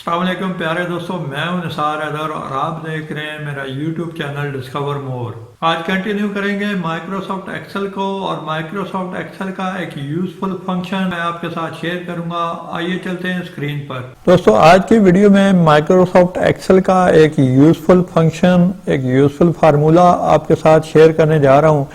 अस्सलाम वालेकुम प्यारे दोस्तों, मैं हूं निसार हैदर और आप देख रहे हैं मेरा यूट्यूब चैनल डिस्कवर मोर। आज कंटिन्यू करेंगे माइक्रोसॉफ्ट एक्सेल को और माइक्रोसॉफ्ट एक्सेल का एक यूजफुल फंक्शन मैं आपके साथ शेयर करूंगा। आइए चलते हैं स्क्रीन पर। दोस्तों आज की वीडियो में माइक्रोसॉफ्ट एक्सेल का एक यूजफुल फंक्शन, एक यूजफुल फार्मूला आपके साथ शेयर करने जा रहा हूँ।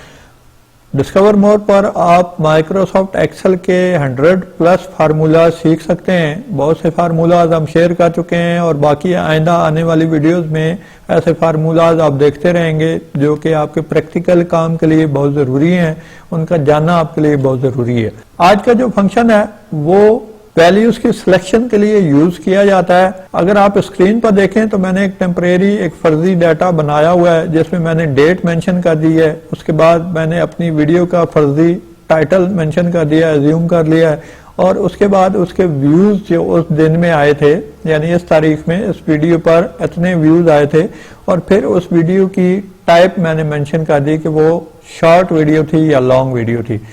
डिस्कवर मोर पर आप माइक्रोसॉफ्ट एक्सेल के 100+ फार्मूला सीख सकते हैं। बहुत से फार्मूलाज हम शेयर कर चुके हैं और बाकी आइंदा आने वाली वीडियोस में ऐसे फार्मूलाज आप देखते रहेंगे जो कि आपके प्रैक्टिकल काम के लिए बहुत ज़रूरी हैं, उनका जानना आपके लिए बहुत ज़रूरी है। आज का जो फंक्शन है वो वैल्यूज की सिलेक्शन के लिए यूज किया जाता है। अगर आप स्क्रीन पर देखें तो मैंने एक टेम्परेरी, एक फर्जी डाटा बनाया हुआ है जिसमें मैंने डेट मेंशन कर दी है। उसके बाद मैंने अपनी वीडियो का फर्जी टाइटल मेंशन कर दिया है, एज्यूम कर लिया है, और उसके बाद उसके व्यूज जो उस दिन में आए थे, यानी इस तारीख में इस वीडियो पर इतने व्यूज आए थे, और फिर उस वीडियो की टाइप मैंने मेंशन कर दी कि वो शॉर्ट वीडियो थी या लॉन्ग वीडियो थी।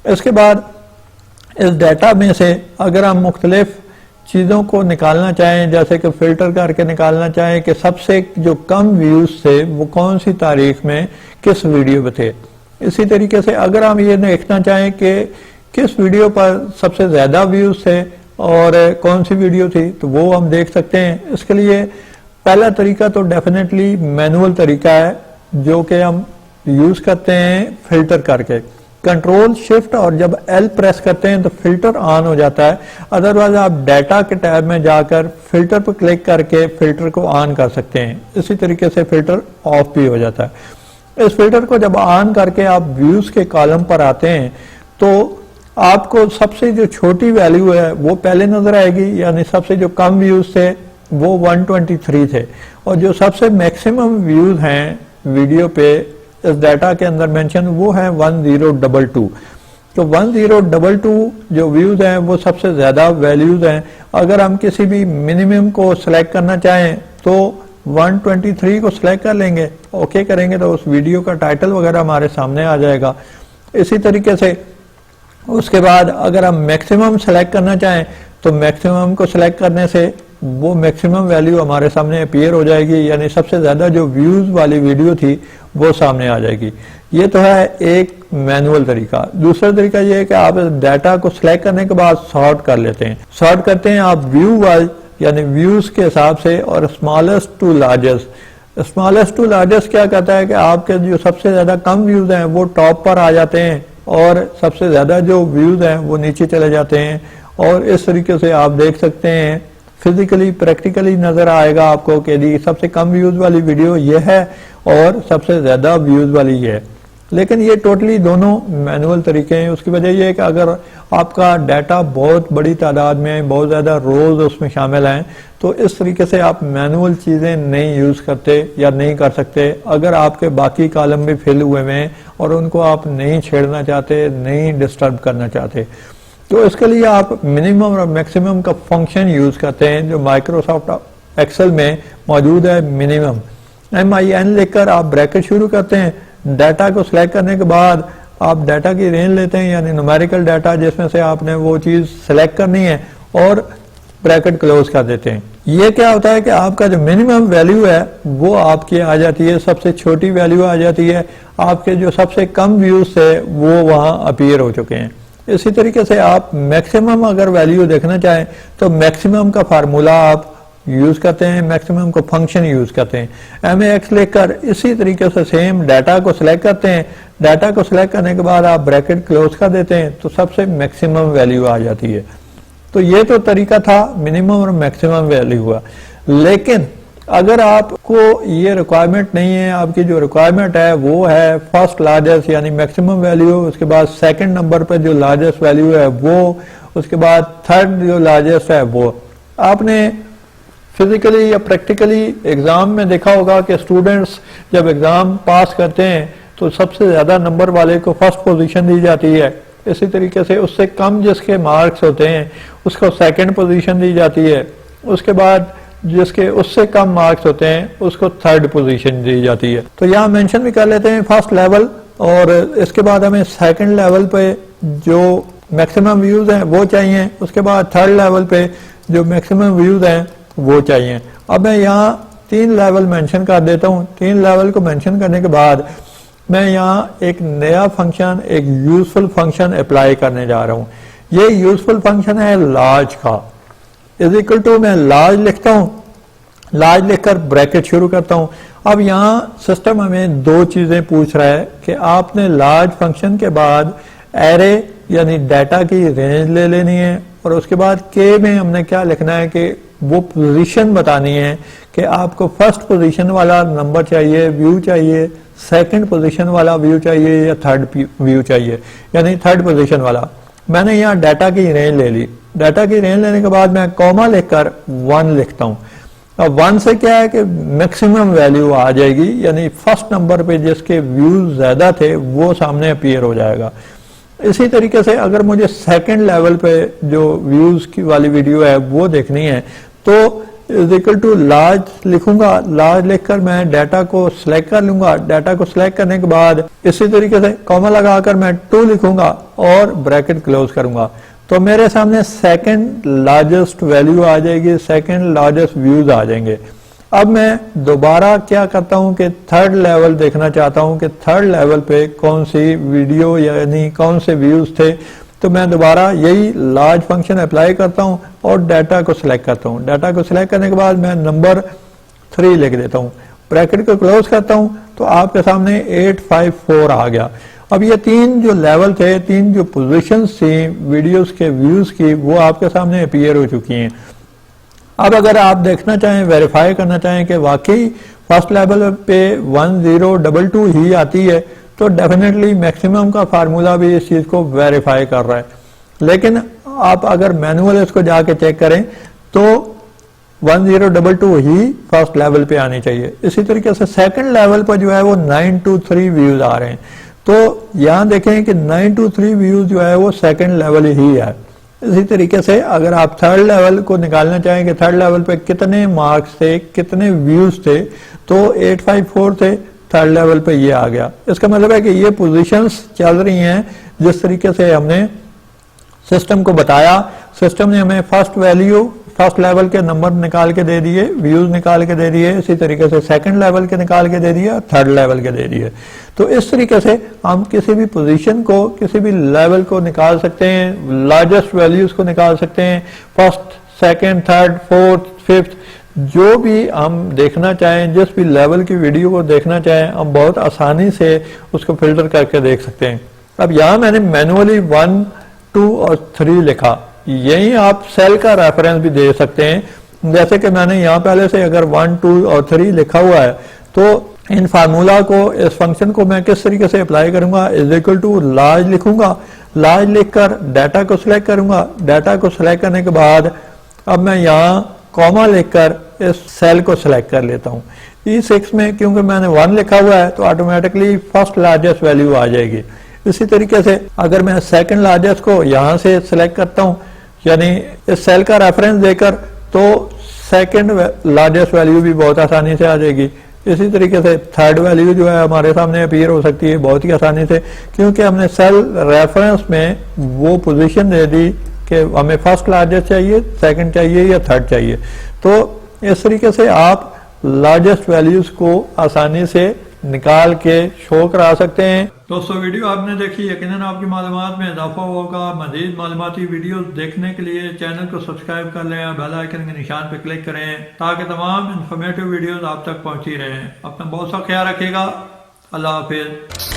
इसके बाद इस डाटा में से अगर हम मुख्तलिफ चीज़ों को निकालना चाहें, जैसे कि फिल्टर करके निकालना चाहें कि सबसे जो कम व्यूज थे वो कौन सी तारीख में किस वीडियो पे थे, इसी तरीके से अगर हम ये देखना चाहें कि किस वीडियो पर सबसे ज़्यादा व्यूज थे और कौन सी वीडियो थी, तो वो हम देख सकते हैं। इसके लिए पहला तरीका तो डेफिनेटली मैनुअल तरीका है जो कि हम यूज़ करते हैं फिल्टर करके। कंट्रोल शिफ्ट और जब L प्रेस करते हैं तो फिल्टर ऑन हो जाता है। अदरवाइज आप डाटा के टैब में जाकर फिल्टर पर क्लिक करके फिल्टर को ऑन कर सकते हैं। इसी तरीके से फिल्टर ऑफ भी हो जाता है। इस फिल्टर को जब ऑन करके आप व्यूज के कॉलम पर आते हैं तो आपको सबसे जो छोटी वैल्यू है वो पहले नजर आएगी, यानी सबसे जो कम व्यूज थे वो 123 थे, और जो सबसे मैक्सिमम व्यूज हैं वीडियो पे इस डाटा के अंदर मेंशन वो है 1022। तो 1022 जो व्यूज हैं वो सबसे ज्यादा वैल्यूज हैं। अगर हम किसी भी मिनिमम को सिलेक्ट करना चाहें तो 123 को सिलेक्ट कर लेंगे, ओके करेंगे तो उस वीडियो का टाइटल वगैरह हमारे सामने आ जाएगा। इसी तरीके से उसके बाद अगर हम मैक्सिमम सेलेक्ट करना चाहें तो मैक्सिमम को सिलेक्ट करने से वो मैक्सिमम वैल्यू हमारे सामने अपीयर हो जाएगी, यानी सबसे ज्यादा जो व्यूज वाली वीडियो थी वो सामने आ जाएगी। ये तो है एक मैनुअल तरीका। दूसरा तरीका ये है कि आप डाटा को सिलेक्ट करने के बाद सॉर्ट कर लेते हैं। सॉर्ट करते हैं आप व्यू वाइज, यानी व्यूज के हिसाब से, और smallest to largest. Smallest to largest क्या कहता है कि आपके जो सबसे ज्यादा कम व्यूज हैं वो टॉप पर आ जाते हैं और सबसे ज्यादा जो व्यूज हैं वो नीचे चले जाते हैं। और इस तरीके से आप देख सकते हैं फिजिकली, प्रैक्टिकली नजर आएगा आपको कि सबसे कम व्यूज वाली वीडियो ये है और सबसे ज्यादा व्यूज वाली ये है। लेकिन ये टोटली दोनों मैनुअल तरीके हैं। उसकी वजह यह है कि अगर आपका डाटा बहुत बड़ी तादाद में, बहुत ज्यादा रोज उसमें शामिल हैं, तो इस तरीके से आप मैनुअल चीजें नहीं यूज करते या नहीं कर सकते। अगर आपके बाकी कॉलम भी फिल हुए हैं और उनको आप नहीं छेड़ना चाहते, नहीं डिस्टर्ब करना चाहते, तो इसके लिए आप मिनिमम और मैक्सिमम का फंक्शन यूज करते हैं जो माइक्रोसॉफ्ट एक्सेल में मौजूद है। मिनिमम MIN लेकर आप ब्रैकेट शुरू करते हैं। डाटा को सिलेक्ट करने के बाद आप डाटा की रेंज लेते हैं, यानी न्यूमेरिकल डाटा जिसमें से आपने वो चीज सिलेक्ट करनी है, और ब्रैकेट क्लोज कर देते हैं। ये क्या होता है कि आपका जो मिनिमम वैल्यू है वो आपकी आ जाती है, सबसे छोटी वैल्यू आ जाती है। आपके जो सबसे कम व्यूज थे वो वहां अपीयर हो चुके हैं। इसी तरीके से आप मैक्सिमम अगर वैल्यू देखना चाहें तो मैक्सिमम का फार्मूला आप यूज करते हैं, मैक्सिमम को फंक्शन यूज करते हैं। MAX लेकर इसी तरीके से सेम डाटा को सिलेक्ट करते हैं। डाटा को सिलेक्ट करने के बाद आप ब्रैकेट क्लोज कर देते हैं तो सबसे मैक्सिमम वैल्यू आ जाती है। तो ये तो तरीका था मिनिमम और मैक्सिमम वैल्यू हुआ। लेकिन अगर आपको ये रिक्वायरमेंट नहीं है, आपकी जो रिक्वायरमेंट है वो है फर्स्ट लार्जेस्ट यानी मैक्सिमम वैल्यू, उसके बाद सेकंड नंबर पर जो लार्जेस्ट वैल्यू है वो, उसके बाद थर्ड जो लार्जेस्ट है वो। आपने फिजिकली या प्रैक्टिकली एग्जाम में देखा होगा कि स्टूडेंट्स जब एग्जाम पास करते हैं तो सबसे ज्यादा नंबर वाले को फर्स्ट पोजीशन दी जाती है। इसी तरीके से उससे कम जिसके मार्क्स होते हैं उसको सेकंड पोजीशन दी जाती है। उसके बाद जिसके उससे कम मार्क्स होते हैं उसको थर्ड पोजीशन दी जाती है। तो यहाँ मेंशन भी कर लेते हैं फर्स्ट लेवल, और इसके बाद हमें सेकंड लेवल पे जो मैक्सिमम व्यूज हैं वो चाहिए। उसके बाद थर्ड लेवल पे जो मैक्सिमम व्यूज हैं वो चाहिए। अब मैं यहाँ 3 लेवल मेंशन कर देता हूँ। 3 लेवल को मेंशन करने के बाद मैं यहाँ एक नया फंक्शन, एक यूजफुल फंक्शन अप्लाई करने जा रहा हूँ। ये यूजफुल फंक्शन है लार्ज का। इज इक्वल टू मैं लार्ज लिखता हूँ, लार्ज लिखकर ब्रैकेट शुरू करता हूँ। अब यहाँ सिस्टम हमें 2 चीजें पूछ रहा है कि आपने लार्ज फंक्शन के बाद एरे यानी डाटा की रेंज ले लेनी है, और उसके बाद के में हमने क्या लिखना है कि वो पोजीशन बतानी है कि आपको फर्स्ट पोजीशन वाला नंबर चाहिए, व्यू चाहिए, सेकंड पोजीशन वाला व्यू चाहिए या थर्ड व्यू चाहिए, यानी थर्ड पोजीशन वाला। मैंने यहाँ डाटा की रेंज ले ली। डाटा की रेंज लेने के बाद मैं कॉमा लिखकर 1 लिखता हूँ। अब 1 से क्या है कि मैक्सिमम वैल्यू आ जाएगी, यानी फर्स्ट नंबर पे जिसके व्यूज ज्यादा थे वो सामने अपीयर हो जाएगा। इसी तरीके से अगर मुझे सेकंड लेवल पे जो व्यूज की वाली वीडियो है वो देखनी है तो इज इक्वल टू लार्ज लिखूंगा। लार्ज लिखकर मैं डाटा को सिलेक्ट कर लूंगा। डाटा को सिलेक्ट करने के बाद इसी तरीके से कॉमा लगाकर मैं 2 लिखूंगा और ब्रैकेट क्लोज करूंगा, तो मेरे सामने सेकंड लार्जेस्ट वैल्यू आ जाएगी, सेकंड लार्जेस्ट व्यूज आ जाएंगे। अब मैं दोबारा क्या करता हूं कि थर्ड लेवल देखना चाहता हूं कि थर्ड लेवल पे कौन सी वीडियो यानी कौन से व्यूज थे, तो मैं दोबारा यही लार्ज फंक्शन अप्लाई करता हूं और डाटा को सिलेक्ट करता हूं। डाटा को सिलेक्ट करने के बाद मैं नंबर 3 लिख देता हूं, ब्रैकेट को क्लोज करता हूं, तो आपके सामने 854 आ गया। अब ये 3 जो लेवल थे, 3 जो पोजीशंस थी वीडियोस के व्यूज की, वो आपके सामने अपीयर हो चुकी हैं। अब अगर आप देखना चाहें, वेरीफाई करना चाहें कि वाकई फर्स्ट लेवल पे 1022 ही आती है, तो डेफिनेटली मैक्सिमम का फार्मूला भी इस चीज को वेरीफाई कर रहा है। लेकिन आप अगर मैनुअल इसको जाके चेक करें तो 1022 ही फर्स्ट लेवल पे आनी चाहिए। इसी तरीके से सेकंड लेवल पर जो है वो 923 व्यूज आ रहे हैं, तो यहां देखें कि 923 व्यूज जो है वो सेकंड लेवल ही है। इसी तरीके से अगर आप थर्ड लेवल को निकालना चाहें कि थर्ड लेवल पे कितने मार्क्स थे, कितने व्यूज थे, तो 854 थे, थर्ड लेवल पे ये आ गया। इसका मतलब है कि ये पोजीशंस चल रही हैं जिस तरीके से हमने सिस्टम को बताया। सिस्टम ने हमें फर्स्ट वैल्यू, फर्स्ट लेवल के नंबर निकाल के दे दिए, व्यूज निकाल के दे दिए, इसी तरीके से सेकंड लेवल के निकाल के दे दिया, थर्ड लेवल के दे दिए। तो इस तरीके से हम किसी भी पोजीशन को, किसी भी लेवल को निकाल सकते हैं, लार्जेस्ट वैल्यूज को निकाल सकते हैं, first, second, third, fourth, fifth, जो भी हम देखना चाहें, जिस भी लेवल की वीडियो को देखना चाहें, हम बहुत आसानी से उसको फिल्टर करके देख सकते हैं। अब यहाँ मैंने मैनुअली 1, 2 और 3 लिखा, यही आप सेल का रेफरेंस भी दे सकते हैं। जैसे कि मैंने यहाँ पहले से अगर 1, 2 और 3 लिखा हुआ है, तो इन फार्मूला को, इस फंक्शन को मैं किस तरीके से अप्लाई करूंगा, इज इक्वल टू लार्ज लिखूंगा। लार्ज लिखकर डाटा को सिलेक्ट करूंगा। डाटा को सिलेक्ट करने के बाद अब मैं यहाँ कॉमा लिखकर इस सेल को सिलेक्ट कर लेता हूँ। E6 में क्योंकि मैंने 1 लिखा हुआ है तो ऑटोमेटिकली फर्स्ट लार्जेस्ट वैल्यू आ जाएगी। इसी तरीके से अगर मैं सेकंड लार्जेस्ट को यहाँ से सिलेक्ट करता हूँ, यानी इस सेल का रेफरेंस देकर, तो सेकंड लार्जेस्ट वैल्यू भी बहुत आसानी से आ जाएगी। इसी तरीके से थर्ड वैल्यू जो है हमारे सामने अपीयर हो सकती है बहुत ही आसानी से, क्योंकि हमने सेल रेफरेंस में वो पोजीशन दे दी कि हमें फर्स्ट लार्जेस्ट चाहिए, सेकंड चाहिए या थर्ड चाहिए। तो इस तरीके से आप लार्जेस्ट वैल्यूज को आसानी से निकाल के शो करा सकते हैं। दोस्तों वीडियो आपने देखी, यकीनन आपकी मालूमात में इजाफा होगा। मजीद मालूमाती वीडियो देखने के लिए चैनल को सब्सक्राइब कर लें, बेल आइकन के निशान पर क्लिक करें ताकि तमाम इंफॉर्मेटिव वीडियोस आप तक पहुंचती रहें। अपना बहुत सा ख्याल रखिएगा। अल्लाह हाफिज।